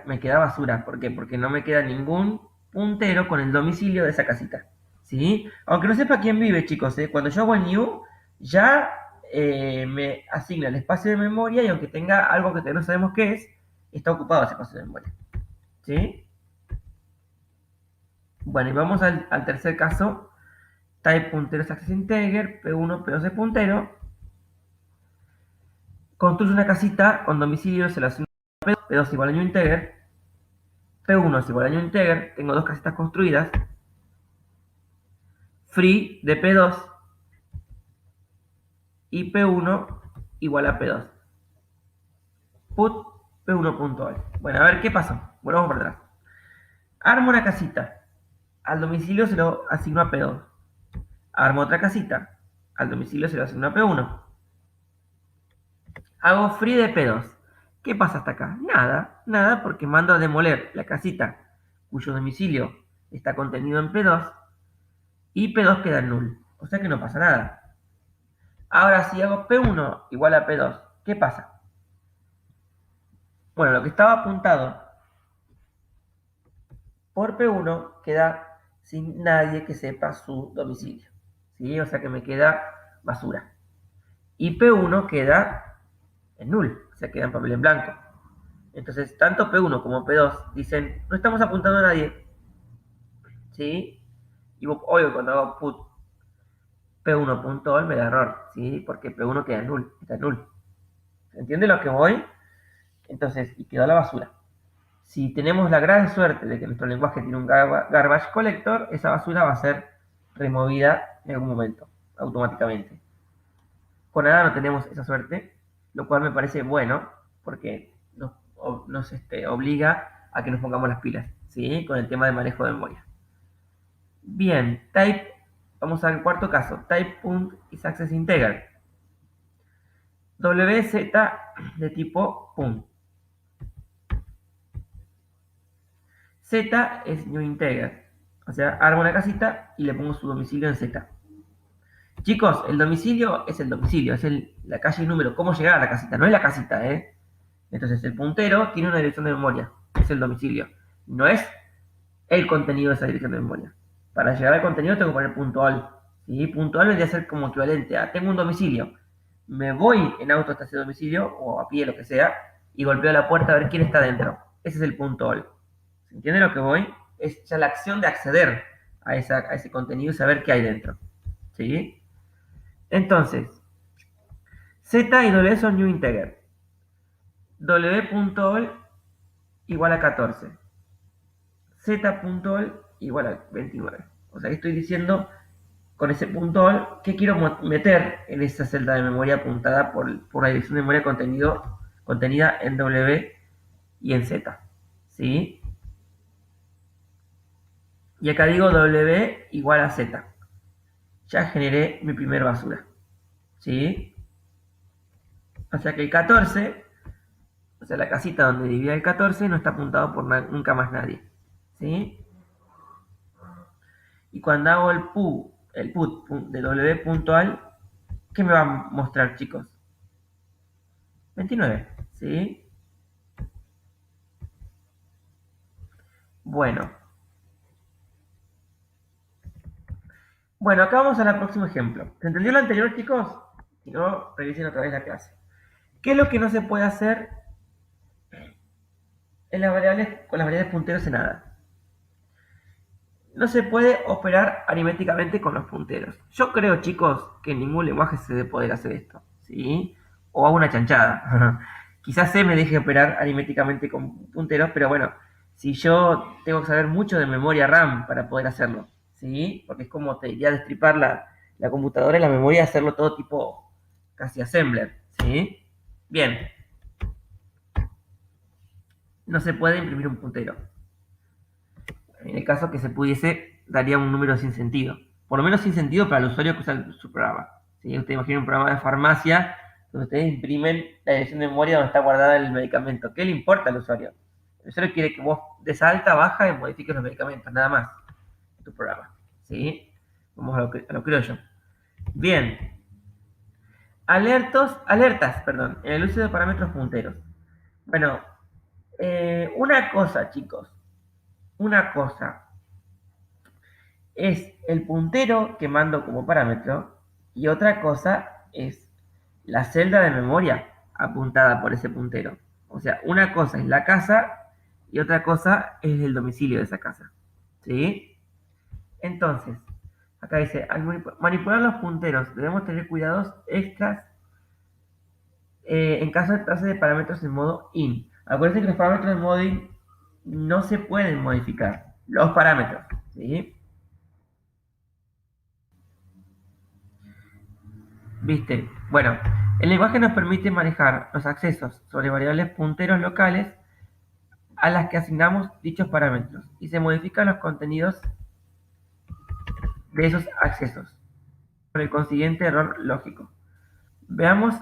Me queda basura. ¿Por qué? Porque no me queda ningún puntero con el domicilio de esa casita. ¿Sí? Aunque no sepa quién vive, chicos, ¿eh? Cuando yo hago el new, ya me asigna el espacio de memoria y aunque tenga algo que todavía no sabemos qué es, está ocupado ese espacio de memoria. ¿Sí? Bueno, y vamos al tercer caso. Type puntero es access integer, P1, P2 es puntero. Construye una casita con domicilio, se la asigno a P2, P2 igual a new integer, P1 es igual a new integer, tengo dos casitas construidas, free de P2 y P1 igual a P2. Put P1.all. Bueno, a ver qué pasó. Volvamos para atrás. Armo una casita. Al domicilio se lo asigno a P2. Armo otra casita. Al domicilio se lo asigno a P1. Hago free de P2. ¿Qué pasa hasta acá? Nada, nada, porque mando a demoler la casita cuyo domicilio está contenido en P2 y P2 queda en null. O sea que no pasa nada. Ahora, si hago P1 igual a P2, ¿qué pasa? Bueno, lo que estaba apuntado por P1 queda sin nadie que sepa su domicilio, ¿sí? O sea que me queda basura. Y P1 queda en null, o sea, queda en papel en blanco. Entonces, tanto P1 como P2 dicen, no estamos apuntando a nadie, ¿sí? Y obvio, cuando hago put P1.all me da error, ¿sí? Porque P1 queda en null, está en null. ¿Se entiende lo que voy? Entonces, y quedó la basura. Si tenemos la gran suerte de que nuestro lenguaje tiene un garbage collector, esa basura va a ser removida en algún momento, automáticamente. Con ADA no tenemos esa suerte, lo cual me parece bueno, porque nos obliga a que nos pongamos las pilas, ¿sí? Con el tema de manejo de memoria. Bien, type, vamos al cuarto caso, type is access integer. WZ de tipo punt. Z es new integer, o sea, armo una casita y le pongo su domicilio en Z. Chicos, el domicilio es el domicilio, es la calle y número, cómo llegar a la casita, no es la casita, ¿eh? Entonces el puntero tiene una dirección de memoria, es el domicilio. No es el contenido de esa dirección de memoria. Para llegar al contenido tengo que poner punto .all. ¿Sí? Punto .all vendría a ser como equivalente a tengo un domicilio. Me voy en auto hasta ese domicilio, o a pie, lo que sea, y golpeo la puerta a ver quién está dentro. Ese es el punto .all. ¿Se entiende lo que voy? Es ya la acción de acceder a ese contenido y saber qué hay dentro. ¿Sí? Entonces, Z y W son new integer. W.all igual a 14. Z.all igual a 29. O sea, estoy diciendo con ese punto all que quiero meter en esa celda de memoria apuntada por la dirección de memoria contenida en W y en Z. ¿Sí? Y acá digo W igual a Z. Ya generé mi primer basura. ¿Sí? O sea que el 14, o sea, la casita donde vivía el 14 no está apuntado por nunca más nadie. ¿Sí? Y cuando hago el put de w.al, ¿qué me va a mostrar, chicos? 29, ¿sí? Bueno. Bueno, acá vamos al próximo ejemplo. ¿Se entendió lo anterior, chicos? Si no, revisen otra vez la clase. ¿Qué es lo que no se puede hacer en las variables, con las variables punteros en nada? No se puede operar aritméticamente con los punteros. Yo creo, chicos, que en ningún lenguaje se debe poder hacer esto, ¿sí? O hago una chanchada. Quizás C me deje operar aritméticamente con punteros, pero bueno, si yo tengo que saber mucho de memoria RAM para poder hacerlo, ¿sí? Porque es como te diría destripar la computadora y la memoria y hacerlo todo tipo casi assembler, ¿sí? Bien, no se puede imprimir un puntero. En el caso que se pudiese, daría un número sin sentido. Por lo menos sin sentido para el usuario que usa su programa. ¿Sí? Usted imagina un programa de farmacia donde ustedes imprimen la dirección de memoria donde está guardada el medicamento. ¿Qué le importa al usuario? El usuario quiere que vos des alta, baja y modifiques los medicamentos, nada más. En tu programa. ¿Sí? Vamos a lo criollo. Bien. Alertas, en el uso de parámetros punteros. Bueno, una cosa, chicos. Una cosa es el puntero que mando como parámetro y otra cosa es la celda de memoria apuntada por ese puntero. O sea, una cosa es la casa y otra cosa es el domicilio de esa casa. ¿Sí? Entonces, acá dice, al manipular los punteros debemos tener cuidados extras en caso de tratarse de parámetros en modo in. Acuérdense que los parámetros en modo in no se pueden modificar. Los parámetros. ¿Sí? ¿Viste? Bueno, el lenguaje nos permite manejar los accesos sobre variables punteros locales a las que asignamos dichos parámetros y se modifican los contenidos de esos accesos por el consiguiente error lógico. Veamos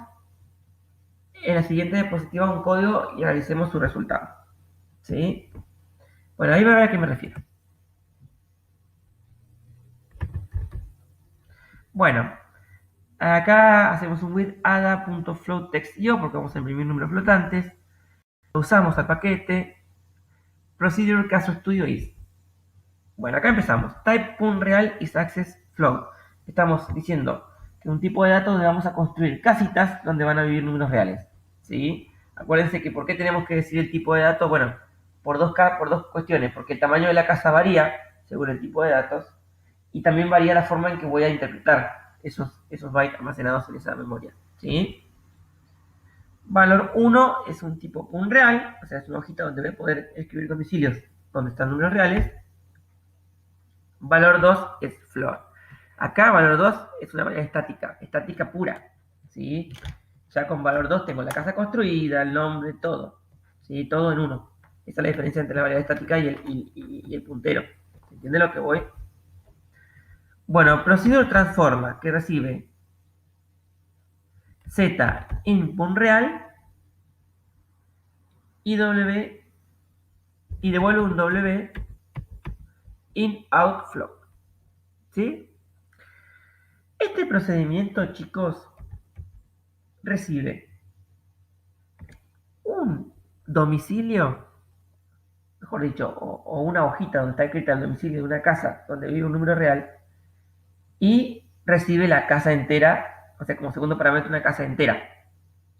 en la siguiente diapositiva un código y analicemos su resultado. ¿Sí? Bueno, ahí va a ver a qué me refiero. Bueno, acá hacemos un with ada.floatTextIO porque vamos a imprimir números flotantes. Usamos al paquete procedure caso studio is. Bueno, acá empezamos. Type.real is access float. Estamos diciendo que un tipo de datos donde vamos a construir casitas donde van a vivir números reales. ¿Sí? Acuérdense que ¿por qué tenemos que decir el tipo de datos? Bueno, por dos cuestiones. Porque el tamaño de la casa varía según el tipo de datos y también varía la forma en que voy a interpretar esos bytes almacenados en esa memoria. ¿Sí? Valor 1 es un tipo real, o sea, es una hojita donde voy a poder escribir domicilios donde están números reales. Valor 2 es float. Acá valor 2 es una variable estática pura. ¿Sí? Ya con valor 2 tengo la casa construida, el nombre, todo. ¿Sí? Todo en uno. Esa es la diferencia entre la variable estática y el puntero. ¿Se entiende lo que voy? Bueno, procedure transforma, que recibe z in real y w y devuelve un w in out float. ¿Sí? Este procedimiento, chicos, recibe un domicilio mejor dicho, o una hojita donde está escrita el domicilio de una casa donde vive un número real, y recibe la casa entera, o sea, como segundo parámetro una casa entera,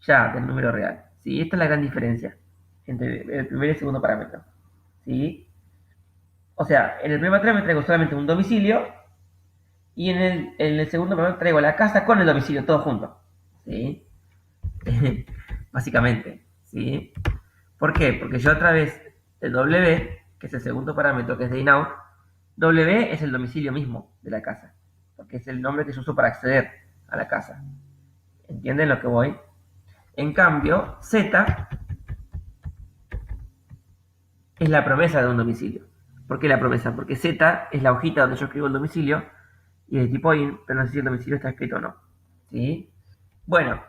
ya del número real. ¿Sí? Esta es la gran diferencia entre el primer y el segundo parámetro. ¿Sí? O sea, en el primer parámetro me traigo solamente un domicilio, y en el segundo parámetro traigo la casa con el domicilio, todo junto. ¿Sí? Básicamente. ¿Sí? ¿Por qué? Porque yo a través de W, que es el segundo parámetro, que es de inout, W es el domicilio mismo de la casa, porque es el nombre que yo uso para acceder a la casa. ¿Entienden lo que voy? En cambio, Z es la promesa de un domicilio. ¿Por qué la promesa? Porque Z es la hojita donde yo escribo el domicilio y es de tipo IN, pero no sé si el domicilio está escrito o no. ¿Sí? Bueno,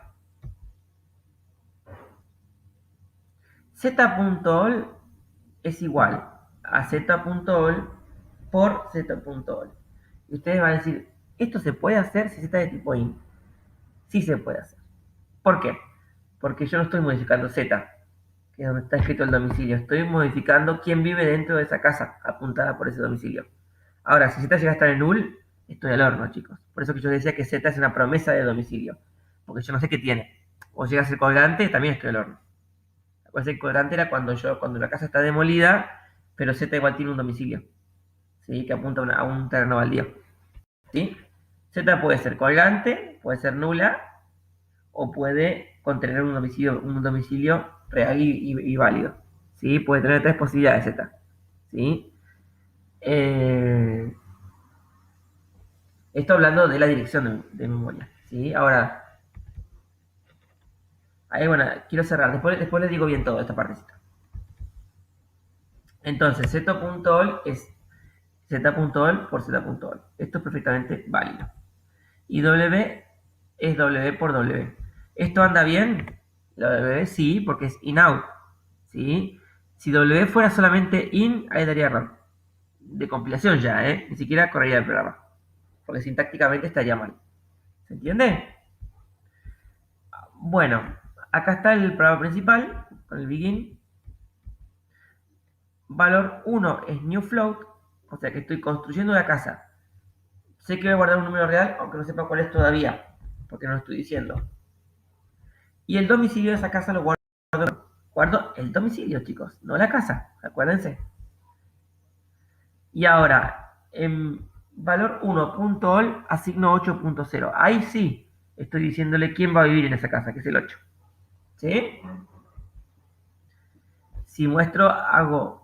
Z.all es igual a Z.all por Z.all. Y ustedes van a decir, ¿esto se puede hacer si Z es de tipo IN? Sí se puede hacer. ¿Por qué? Porque yo no estoy modificando Z, que es donde está escrito el domicilio. Estoy modificando quién vive dentro de esa casa, apuntada por ese domicilio. Ahora, si Z llega a estar en null, estoy al horno, chicos. Por eso que yo decía que Z es una promesa de domicilio. Porque yo no sé qué tiene. O llega a ser colgante, también estoy al horno. Acuérdense que colgante era cuando la casa está demolida, pero Z igual tiene un domicilio. ¿Sí? Que apunta a un terreno baldío. ¿Sí? Z puede ser colgante, puede ser nula, o puede contener un domicilio real y válido. ¿Sí? Puede tener tres posibilidades Z. ¿Sí? Esto hablando de la dirección de memoria. ¿Sí? Ahora, ahí bueno, quiero cerrar. Después les digo bien todo esta partecita. Entonces, Z.all es Z.all por Z.all. Esto es perfectamente válido. Y W es W por W. ¿Esto anda bien? La W sí, porque es in-out. ¿Sí? Si W fuera solamente in, ahí daría error. De compilación ya, ¿eh? Ni siquiera correría el programa. Porque sintácticamente estaría mal. ¿Se entiende? Bueno, acá está el programa principal, con el begin. Valor 1 es new float, o sea que estoy construyendo una casa. Sé que voy a guardar un número real, aunque no sepa cuál es todavía, porque no lo estoy diciendo. Y el domicilio de esa casa lo guardo el domicilio, chicos, no la casa, acuérdense. Y ahora, en valor 1.all asigno 8.0. Ahí sí estoy diciéndole quién va a vivir en esa casa, que es el 8. ¿Sí? Si muestro, hago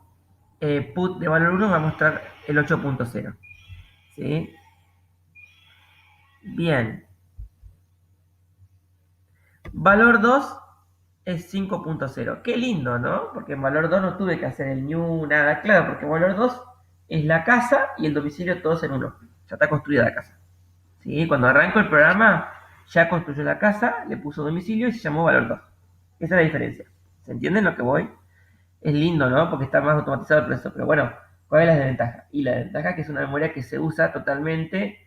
put de valor 1, va a mostrar el 8.0. ¿Sí? Bien. Valor 2 es 5.0. Qué lindo, ¿no? Porque en valor 2 no tuve que hacer el new, nada. Claro, porque en valor 2 es la casa y el domicilio todos en uno. Ya está construida la casa. ¿Sí? Cuando arranco el programa, ya construyó la casa, le puso domicilio y se llamó valor 2. Esa es la diferencia. ¿Se entienden lo que voy? Es lindo, ¿no? Porque está más automatizado el proceso. Pero bueno, ¿cuál es la desventaja? Y la desventaja es que es una memoria que se usa totalmente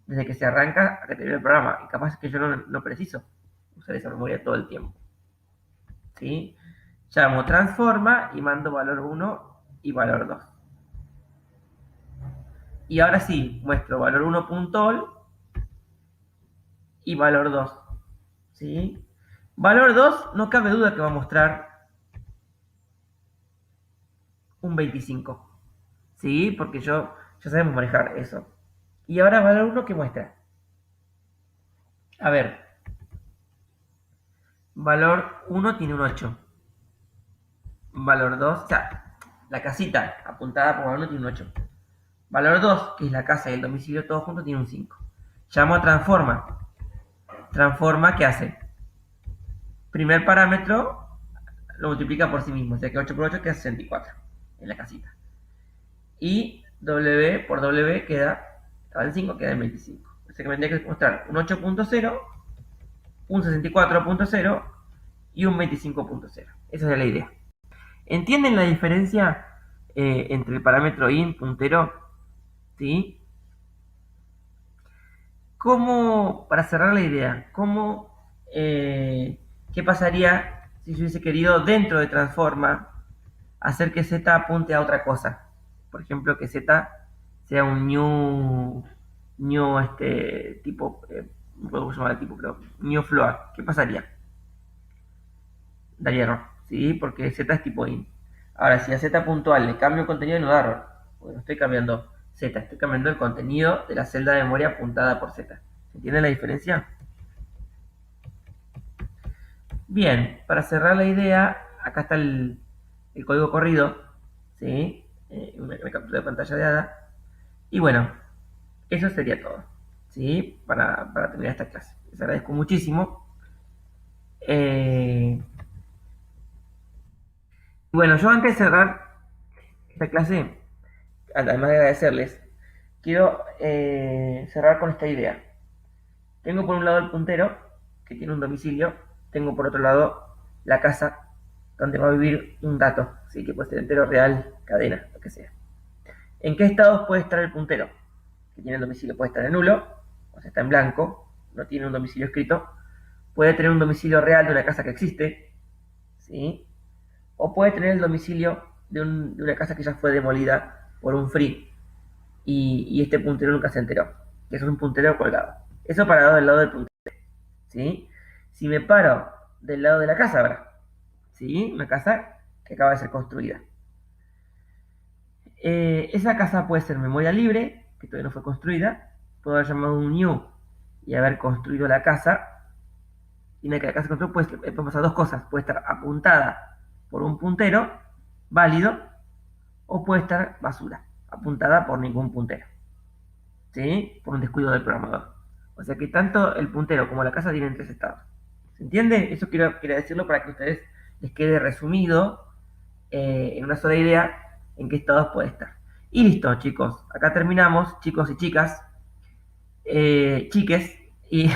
desde que se arranca a que termine el programa. Y capaz que yo no preciso usar esa memoria todo el tiempo. ¿Sí? Llamo transforma y mando valor 1 y valor 2. Y ahora sí, muestro valor 1.all y valor 2. ¿Sí? Valor 2, no cabe duda que va a mostrar un 25. ¿Sí? Porque ya sabemos manejar eso. Y ahora valor 1, ¿qué muestra? A ver, valor 1 tiene un 8. Valor 2, o sea, la casita apuntada por valor 1 tiene un 8. Valor 2, que es la casa y el domicilio todo junto, tiene un 5. Llamo a transforma. Transforma, ¿qué hace? Primer parámetro lo multiplica por sí mismo, o sea que 8 por 8 queda 64 en la casita. Y W por W queda, estaba en 5, queda en 25. O sea que me tendría que mostrar un 8.0, un 64.0 y un 25.0. Esa es la idea. ¿Entienden la diferencia entre el parámetro in, puntero? ¿Sí? ¿Cómo, para cerrar la idea, qué pasaría si yo hubiese querido dentro de transforma hacer que Z apunte a otra cosa. Por ejemplo, que Z sea un new tipo, no puedo llamar el tipo, pero new float. ¿Qué pasaría? Daría error, ¿sí? Porque Z es tipo int. Ahora, si a Z puntual le cambio el contenido, no da error. Porque no estoy cambiando Z, estoy cambiando el contenido de la celda de memoria apuntada por Z. ¿Se entiende la diferencia? Bien, para cerrar la idea, acá está el código corrido, ¿sí? Una captura de pantalla de ADA. Y bueno, eso sería todo, ¿sí? Para terminar esta clase. Les agradezco muchísimo. Eh, bueno, yo antes de cerrar esta clase, además de agradecerles, quiero cerrar con esta idea. Tengo por un lado el puntero, que tiene un domicilio. Tengo por otro lado la casa, donde va a vivir un dato, ¿sí? Que puede ser entero, real, cadena, lo que sea. ¿En qué estados puede estar el puntero? Que tiene el domicilio, puede estar en nulo, o sea, está en blanco, no tiene un domicilio escrito. Puede tener un domicilio real de una casa que existe, ¿sí? O puede tener el domicilio de una casa que ya fue demolida por un free y este puntero nunca se enteró, que eso es un puntero colgado. Eso parado del lado del puntero, ¿sí? Si me paro del lado de la casa ahora, ¿sí? Una casa que acaba de ser construida. Esa casa puede ser memoria libre, que todavía no fue construida. Puedo haber llamado un new y haber construido la casa. Y una vez que la casa se construyó, pueden pasar dos cosas. Puede estar apuntada por un puntero válido o puede estar basura, apuntada por ningún puntero, ¿sí? Por un descuido del programador. O sea que tanto el puntero como la casa tienen tres estados. ¿Se entiende? Eso quiero decirlo para que a ustedes les quede resumido en una sola idea en qué estados puede estar. Y listo, chicos. Acá terminamos, chicos y chicas, chiques, y,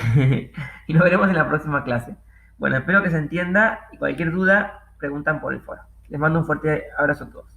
y nos veremos en la próxima clase. Bueno, espero que se entienda y cualquier duda preguntan por el foro. Les mando un fuerte abrazo a todos.